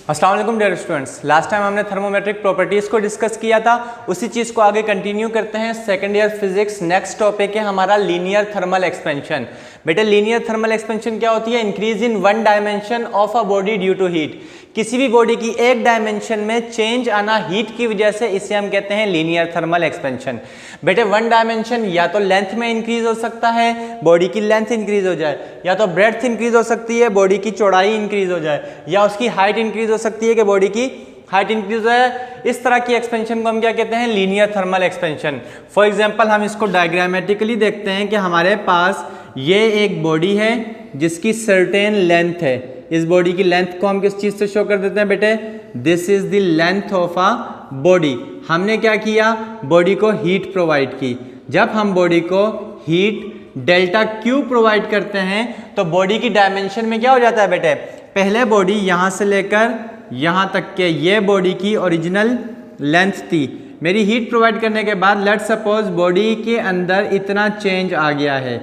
अस्सलाम वालेकुम dear students. Last time हमने थर्मोमेट्रिक प्रॉपर्टीज़ को डिस्कस किया था, उसी चीज़ को आगे कंटिन्यू करते हैं। Second year physics next topic है हमारा लीनियर थर्मल एक्सपेंशन। बेटे लीनियर थर्मल एक्सपेंशन क्या होती है? Increase in one dimension of a body due to heat. किसी भी बॉडी की एक डायमेंशन में चेंज आना हीट की वजह से, इसे हम कहते हैं लीनियर थर्मल एक्सपेंशन। बेटे वन डायमेंशन या तो लेंथ में इंक्रीज हो सकता है, बॉडी की लेंथ इंक्रीज हो जाए, या तो ब्रेड्थ इंक्रीज हो सकती है, बॉडी की चौड़ाई इंक्रीज हो जाए, या उसकी हाइट इंक्रीज हो सकती है कि बॉडी की हाइट इंक्रीज हो जाए। इस तरह की एक्सपेंशन को हम क्या कहते हैं? Linear thermal expansion. For example हम इसको डायग्रामेटिकली देखते हैं कि हमारे पास ये एक बॉडी है जिसकी सर्टेन लेंथ है। इस बॉडी की लेंथ को हम किस चीज से शो कर देते हैं बेटे? This is the length of a body. हमने क्या किया? बॉडी को हीट प्रोवाइड की। जब हम बॉडी को हीट डेल्टा क्यू प्रोवाइड करते हैं तो बॉडी की डायमेंशन में क्या हो जाता है बेटे? पहले बॉडी यहां से लेकर यहां तक के ये बॉडी की ओरिजिनल लेंथ थी। मेरी हीट प्रोवाइड करने के बाद लेट्स सपोज बॉडी के अंदर इतना चेंज आ गया है।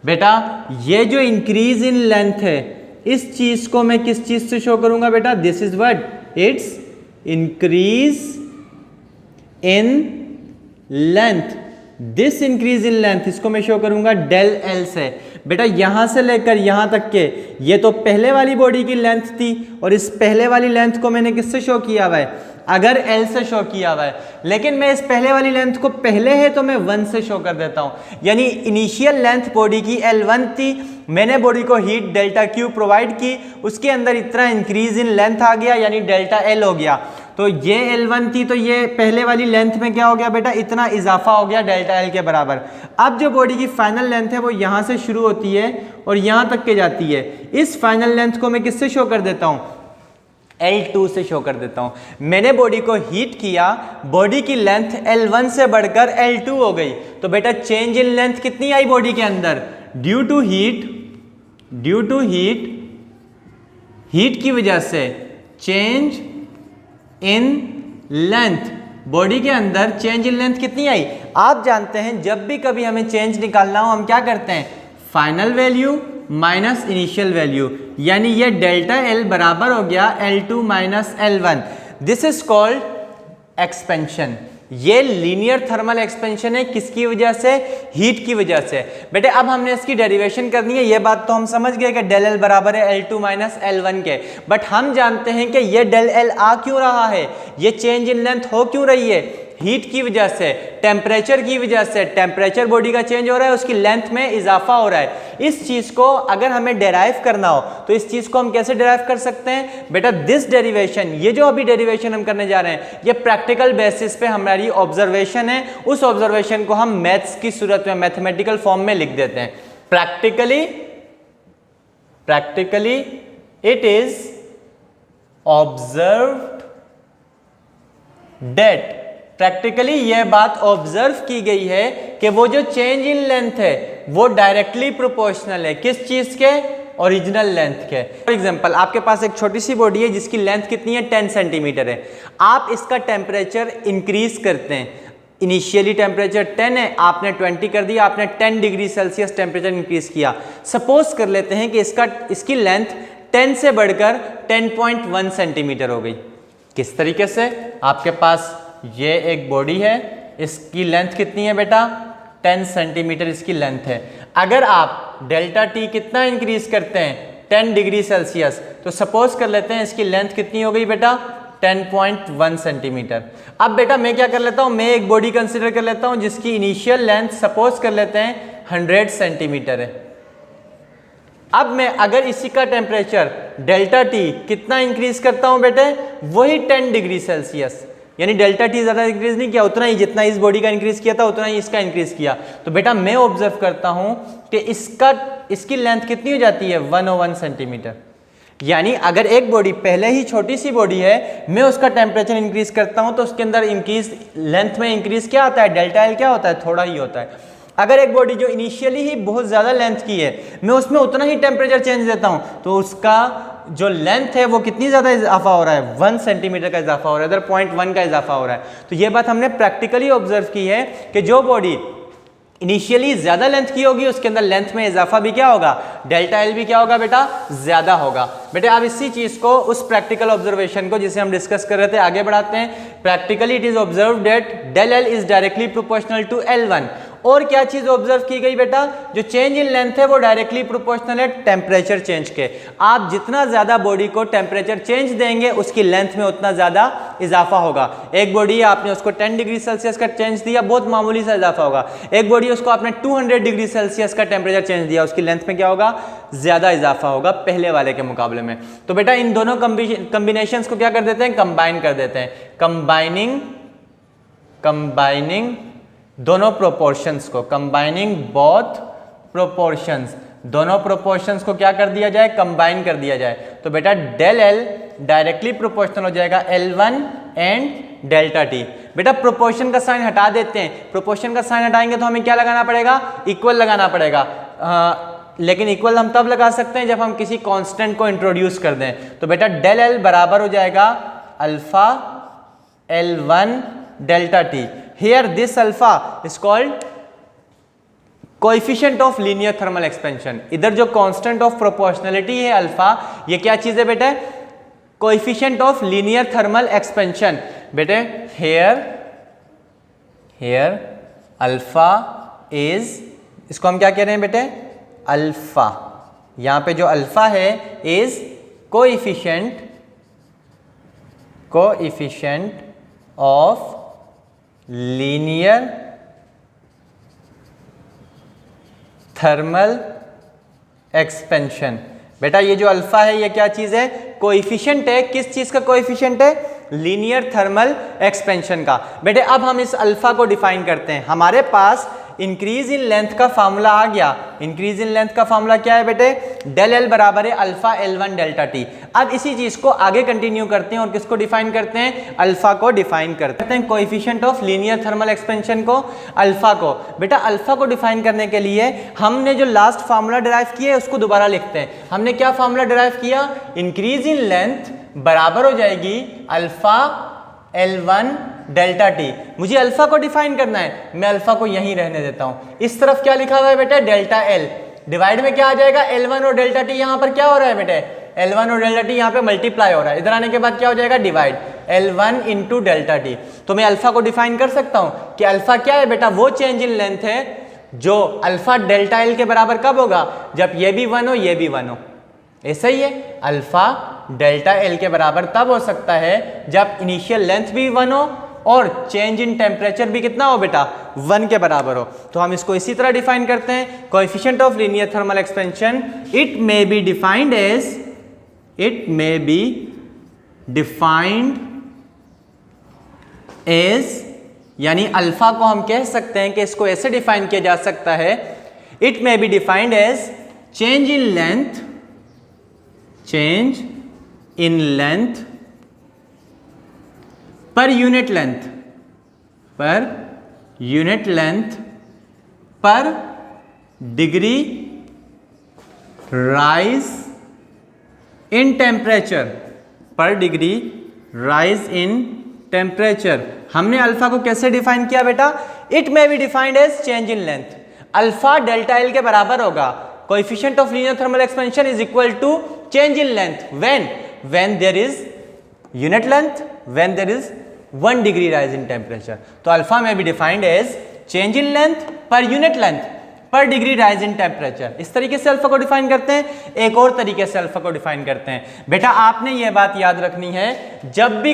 बेटा ये जो इंक्रीज इन लेंथ है, इस चीज को मैं किस चीज से शो करूंगा बेटा? This is what? It's increase in length. This increase in length, इसको मैं शो करूंगा डेल एल से। बेटा यहां से लेकर यहां तक के ये तो पहले वाली बॉडी की लेंथ थी, और इस पहले वाली लेंथ को मैंने किससे शो किया हुआ है? अगर L से शो किया हुआ है, लेकिन मैं इस पहले वाली लेंथ को पहले है तो मैं 1 से शो कर देता हूं। यानी इनिशियल लेंथ बॉडी की L1 थी, मैंने बॉडी को हीट डेल्टा क्यू प्रोवाइड की, उसके अंदर इतना इंक्रीज इन लेंथ आ गया यानी डेल्टा L हो गया। तो ये L1 थी, तो ये पहले वाली लेंथ में क्या हो गया बेटा? इतना इजाफा हो गया डेल्टा L के बराबर। अब जो बॉडी की फाइनल लेंथ है वो यहां से शुरू होती है और यहां तक के जाती है। इस फाइनल लेंथ को मैं किससे शो कर देता हूं? L2 से शो कर देता हूं। मैंने बॉडी को हीट किया, बॉडी की लेंथ L1 से बढ़कर L2 हो गई। तो बेटा चेंज इन लेंथ कितनी आई बॉडी के अंदर? ड्यू टू हीट की वजह से चेंज इन लेंथ, बॉडी के अंदर चेंज इन लेंथ कितनी आई? आप जानते हैं जब भी कभी हमें चेंज निकालना हो हम क्या करते हैं? Final value minus initial value, यानी ये डेल्टा L बराबर हो गया L2 minus L1। This is called expansion. ये लीनियर थर्मल एक्सपेंशन है। किसकी वजह से? हीट की वजह से। बेटे अब हमने इसकी डेरिवेशन करनी है। ये बात तो हम समझ गए कि डेल L बराबर है L2 माइनस L1 के, बट हम जानते हैं कि ये डेल L आ क्यों रहा है, ये चेंज इन लेंथ हो क्यों रही है? हीट की वजह से, टेम्परेचर की वजह से। टेम्परेचर बॉडी का चेंज हो रहा है, उसकी लेंथ में इजाफा हो रहा है। इस चीज को अगर हमें डेराइव करना हो तो इस चीज को हम कैसे डेराइव कर सकते हैं बेटा? दिस डेरिवेशन, ये जो अभी डेरिवेशन हम करने जा रहे हैं, ये प्रैक्टिकल बेसिस पे हमारी ऑब्जर्वेशन है। उस ऑब्जर्वेशन को हम मैथ्स की सूरत में, मैथमेटिकल फॉर्म में लिख देते हैं। Practically it is observed that, practically यह बात ऑब्जर्व की गई है कि वो जो चेंज इन लेंथ है वो डायरेक्टली प्रोपोर्शनल है। किस चीज के? ओरिजिनल लेंथ के। फॉर एग्जांपल आपके पास एक छोटी सी बॉडी है जिसकी लेंथ कितनी है? 10 सेंटीमीटर है। आप इसका टेम्परेचर इंक्रीज करते हैं। इनिशियली टेम्परेचर 10 है, आपने 20 कर दिया, आपने 10 डिग्री सेल्सियस टेम्परेचर इंक्रीज किया। सपोज कर लेते हैं कि इसकी लेंथ 10 से बढ़कर 10.1 सेंटीमीटर हो गई। किस तरीके से? आपके पास ये एक बॉडी है, इसकी लेंथ कितनी है बेटा? 10 सेंटीमीटर इसकी लेंथ है। अगर आप डेल्टा टी कितना इंक्रीज करते हैं? 10 डिग्री सेल्सियस, तो सपोज कर लेते हैं इसकी लेंथ कितनी हो गई बेटा? 10.1 सेंटीमीटर। अब बेटा मैं क्या कर लेता हूं? मैं एक बॉडी कंसिडर कर लेता हूं जिसकी इनिशियल लेंथ सपोज कर लेते हैं 100 सेंटीमीटर है। अब मैं अगर इसी का टेम्परेचर डेल्टा टी कितना इंक्रीज करता हूं बेटे? वही 10 डिग्री सेल्सियस, यानी डेल्टा टी ज्यादा इंक्रीज नहीं किया, उतना ही जितना इस बॉडी का इंक्रीज किया था उतना ही इसका इंक्रीज किया। तो बेटा मैं ऑब्जर्व करता हूं कि इसकी लेंथ कितनी हो जाती है? 101 सेंटीमीटर। यानी अगर एक बॉडी पहले ही छोटी सी बॉडी है, मैं उसका टेम्परेचर इंक्रीज करता हूं तो उसके अंदर इंक्रीज लेंथ में इंक्रीज क्या आता है? डेल्टा L क्या होता है? थोड़ा ही होता है। अगर एक बॉडी जो इनिशियली ही बहुत ज्यादा लेंथ की है, मैं उसमें उतना ही टेम्परेचर चेंज देता हूं तो उसका जो लेंथ है वो कितनी ज्यादा इजाफा हो रहा है? 1 सेंटीमीटर का इजाफा हो रहा है, इधर 0.1 का इजाफा हो रहा है। तो ये बात हमने प्रैक्टिकली ऑब्जर्व की है कि जो बॉडी इनिशियली ज्यादा लेंथ की होगी, उसके अंदर लेंथ में इजाफा भी क्या होगा, डेल्टा एल भी क्या होगा बेटा, ज्यादा होगा। बेटा अब इसी चीज को, उस प्रैक्टिकल ऑब्जर्वेशन को जिसे हम डिस्कस कर रहे थे, आगे बढ़ाते हैं। Practically it is observe that del L is directly proportional to L1। और क्या चीज ऑब्जर्व की गई बेटा, जो चेंज इन लेंथ है वो डायरेक्टली प्रोपोर्शनल है टेम्परेचर चेंज के। आप जितना ज्यादा बॉडी को टेम्परेचर चेंज देंगे उसकी लेंथ में उतना ज्यादा इजाफा होगा। एक बॉडी है, आपने उसको 10 डिग्री सेल्सियस का चेंज दिया, बहुत मामूली सा इजाफा होगा। एक बॉडी उसको आपने 200 डिग्री सेल्सियस का टेम्परेचर चेंज दिया, उसकी लेंथ में क्या होगा, ज्यादा इजाफा होगा पहले वाले के मुकाबले में। तो बेटा इन दोनों कॉम्बिनेशंस को क्या कर देते हैं, कंबाइन कर देते हैं। कंबाइनिंग दोनों प्रोपोर्शंस को, कंबाइनिंग बोथ प्रोपोर्शंस, दोनों प्रोपोर्शंस को क्या कर दिया जाए, कंबाइन कर दिया जाए। तो बेटा डेल एल डायरेक्टली प्रोपोर्शनल हो जाएगा L1 एंड डेल्टा टी। बेटा प्रोपोर्शन का साइन हटा देते हैं, प्रोपोर्शन का साइन हटाएंगे तो हमें क्या लगाना पड़ेगा, इक्वल लगाना पड़ेगा। लेकिन इक्वल हम तब लगा सकते हैं जब हम किसी कांस्टेंट को इंट्रोड्यूस कर दें। तो बेटा डेल एल बराबर हो जाएगा alpha L1 delta T. Here this alpha is called coefficient of linear thermal expansion। इधर जो constant of proportionality है अल्फा, ये क्या चीज है बेटे, coefficient of linear thermal expansion। बेटे here alpha is, इसको हम क्या कह रहे हैं बेटे, अल्फा। यहां पे जो अल्फा है is coefficient of linear thermal expansion. बेटा ये जो अल्फा है ये क्या चीज है, कोएफिशिएंट है। किस चीज का कोएफिशिएंट है, लीनियर थर्मल एक्सपेंशन का। बेटे अब हम इस अल्फा को डिफाइन करते हैं। हमारे पास इंक्रीज इन लेंथ का फार्मूला आ गया। इंक्रीज इन लेंथ का फार्मूला क्या है बेटे, डेल एल बराबर है अल्फा L1 डेल्टा टी। अब इसी चीज को आगे कंटिन्यू करते हैं और किसको डिफाइन करते हैं, अल्फा को डिफाइन करते हैं। Coefficient of linear thermal expansion को, अल्फा को। बेटा अल्फा को डिफाइन करने के लिए हमने जो लास्ट फार्मूला डिराइव किया है उसको दोबारा लिखते हैं। हमने क्या फार्मूला डिराइव किया, इंक्रीज इन लेंथ बराबर हो जाएगी अल्फा L1 डेल्टा टी। मुझे अल्फा को डिफाइन करना है, मैं अल्फा को यहीं रहने देता हूं। इस तरफ क्या लिखा हुआ है बेटा, डेल्टा एल। डिवाइड में क्या आ जाएगा, L1 और डेल्टा टी। यहां पर क्या हो रहा है बेटे, L1 और डेल्टा टी यहां पे मल्टीप्लाई हो रहा है। इधर आने के बाद क्या हो जाएगा, divide, L1 into delta T. तो मैं अल्फा को डिफाइन कर सकता हूं कि अल्फा क्या है बेटा, वो चेंज इन लेंथ है जो अल्फा डेल्टा एल के बराबर कब होगा, जब ये भी 1 हो ये भी 1 हो। ऐसा ही है, अल्फा डेल्टा एल के बराबर तब हो सकता है जब इनिशियल लेंथ भी 1 हो और चेंज इन टेम्परेचर भी कितना हो बेटा, 1 के बराबर हो। तो हम इसको इसी तरह डिफाइन करते हैं, coefficient of linear thermal expansion it may be defined as, यानी अल्फा को हम कह सकते हैं कि इसको ऐसे डिफाइन किया जा सकता है, it may be defined as change in length per unit length per degree rise in temperature. हमने अल्फा को कैसे डिफाइन किया बेटा, it may be defined as change in length. Alpha delta L के बराबर होगा, coefficient of linear thermal expansion is equal to change in length when there is unit length, when there is 1 degree rise in temperature. तो alpha may be defined as change in length per unit length per degree rise in temperature. इस तरीके से alpha को define करते हैं। एक और तरीके से अल्फा को डिफाइन करते हैं। बेटा आपने यह बात याद रखनी है, जब भी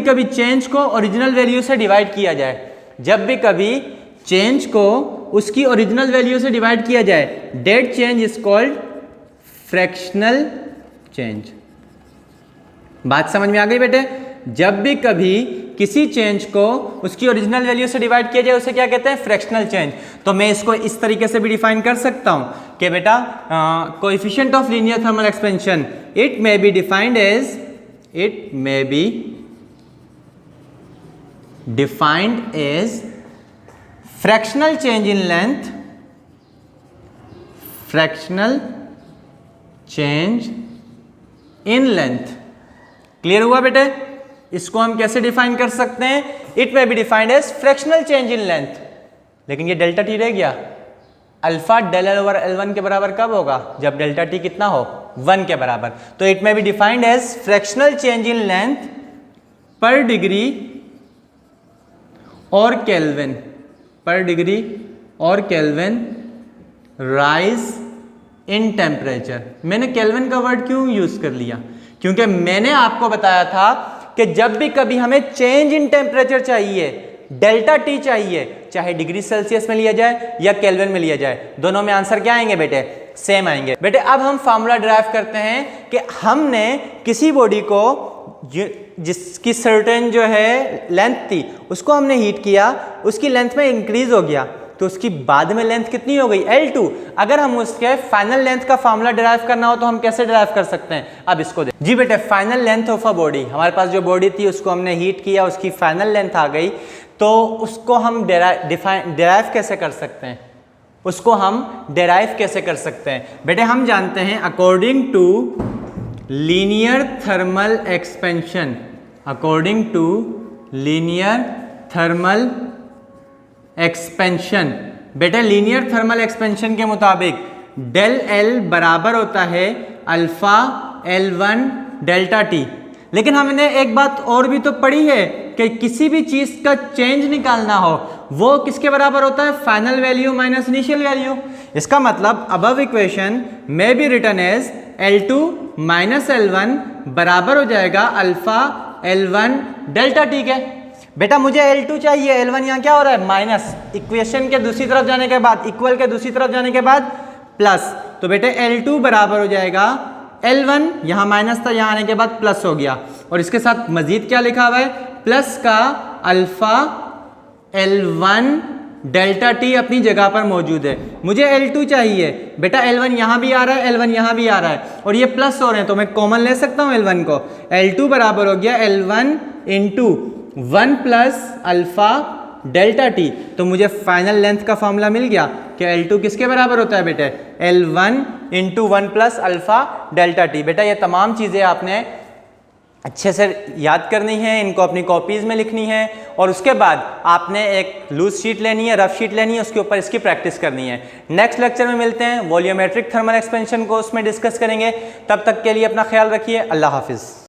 कभी चेंज को ओरिजिनल वैल्यू से डिवाइड किया जाए, जब भी कभी चेंज को उसकी ओरिजिनल वैल्यू से डिवाइड किया जाए, dead change is called fractional change. बात समझ में आ गई बेटे, जब भी कभी किसी चेंज को उसकी ओरिजिनल वैल्यू से डिवाइड किया जाए उसे क्या कहते हैं, फ्रैक्शनल चेंज। तो मैं इसको इस तरीके से भी डिफाइन कर सकता हूं कि बेटा coefficient of linear thermal expansion it may be defined as fractional change in length. Clear हुआ बेटे? इसको हम कैसे डिफाइन कर सकते हैं it may be defined as fractional change in length, लेकिन ये डेल्टा टी रह गया। Alpha del L over L one के बराबर कब होगा? जब डेल्टा टी कितना हो? 1 के बराबर। तो it may be defined as fractional change in length per degree और केल्विन, पर डिग्री और केल्विन राइज इन टेम्परेचर। मैंने केल्विन का वर्ड क्यों यूज कर लिया? क्योंकि मैंने आपको बताया था कि जब भी कभी हमें चेंज इन टेम्परेचर चाहिए, डेल्टा टी चाहिए, चाहे डिग्री सेल्सियस में लिया जाए या केल्विन में लिया जाए, दोनों में आंसर क्या आएंगे बेटे? सेम आएंगे। बेटे अब हम फार्मूला डिराइव करते हैं कि हमने किसी बॉडी को जिसकी सर्टेन जो है लेंथ थी उसको हमने हीट किया, उसकी लेंथ में इंक्रीज हो गया, तो उसकी बाद में लेंथ कितनी हो गई? L2। अगर हम उसके फाइनल लेंथ का फार्मूला डिराइव करना हो तो हम कैसे डिराइव कर सकते हैं? अब इसको देख जी बेटे, final length of a body, हमारे पास जो बॉडी थी उसको हमने हीट किया, उसकी फाइनल लेंथ आ गई, तो उसको हम डिराइव कैसे कर सकते हैं? उसको हम डिराइव कैसे कर सकते हैं? बेटे हम जानते हैं according to linear thermal expansion, according to linear thermal expansion, बेटे लीनियर थर्मल एक्सपेंशन के मुताबिक डेल एल बराबर होता है अल्फा L1 डेल्टा टी। लेकिन हमने एक बात और भी तो पढ़ी है कि किसी भी चीज का चेंज निकालना हो वो किसके बराबर होता है? Final value minus initial value. इसका मतलब अबव इक्वेशन में be written as L2 minus L1 बराबर हो जाएगा अल्फा L1 डेल्टा टी के। बेटा मुझे L2 चाहिए, L1 यहाँ क्या हो रहा है? माइनस, इक्वेशन के दूसरी तरफ जाने के बाद, इक्वल के दूसरी तरफ जाने के बाद प्लस, तो बेटे L2 बराबर हो जाएगा L1, यहाँ माइनस था, यहाँ आने के बाद प्लस हो गया, और इसके साथ मजीद क्या लिखा हुआ है? प्लस का अल्फा L1 डेल्टा टी अपनी जगह पर मौजूद है। मुझे L2 चाहिए, बेटा L1 यहाँ भी आ रहा है, L1 यहाँ भी आ रहा है, और ये प्लस हो रहे हैं, तो मैं कॉमन ले सकता हूँ L1 को। L2 बराबर हो गया L1 into 1 plus alpha delta T. तो मुझे फाइनल लेंथ का फॉर्मूला मिल गया कि L2 किसके बराबर होता है बेटे? L1 into 1 plus alpha delta T. बेटा ये तमाम चीज़ें आपने अच्छे से याद करनी है, इनको अपनी कॉपीज़ में लिखनी है, और उसके बाद आपने एक लूज शीट लेनी है, रफ शीट लेनी है, उसके ऊपर इसकी प्रैक्टिस करनी है। नेक्स्ट लेक्चर में मिलते हैं, वॉल्यूमेट्रिक थर्मल एक्सपेंशन को उसमें डिस्कस करेंगे। तब तक के लिए अपना ख्याल रखिए। अल्लाह हाफिज़।